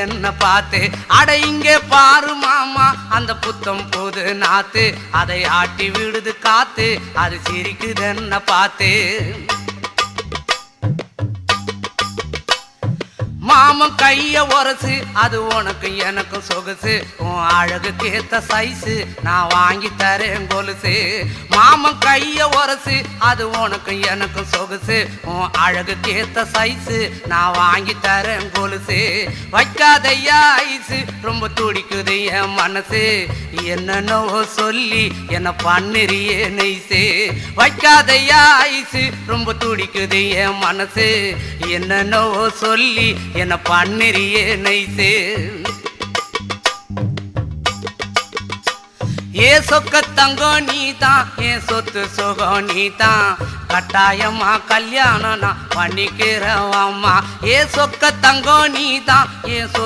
என்ன பார்த்து. அட இங்கே பாரு மாமா அந்த புத்தம் புது நாத்து, அதை ஆட்டி விடுது காத்து, அது சிரிக்குது என்ன பார்த்து. மாமன் கைய உரசு அது உனக்கு எனக்கு சொகுசு, உன் அழகுக்கு ஏத்த சைஸு நான் வாங்கி தரேன் கொலுசு. மாமன் கைய உரசு அது உனக்கு எனக்கு சொகுசு, உன் அழகுக்கு ஏத்த சைஸு நான் வாங்கி தரேன் கொலுசு. வைக்காதையா ஐசு ரொம்ப துடிக்குது என் மனசு, என்னன்னோ சொல்லி என்ன பண்ணுறியே நெய்சு. வைக்காதையா ஐசு ரொம்ப துடிக்குது என் மனசு, என்னன்னோ சொல்லி என்ன பண்ணுறியே நைசு. ஏ சொக்க தங்கம் நீதான், என் சொத்து சுகம் நீதான், கட்டாயமா கல்யாணம் நான் பண்ணிக்கிறேன் அம்மா. ஏ சொக்க தங்கம் நீதான், என் சொத்து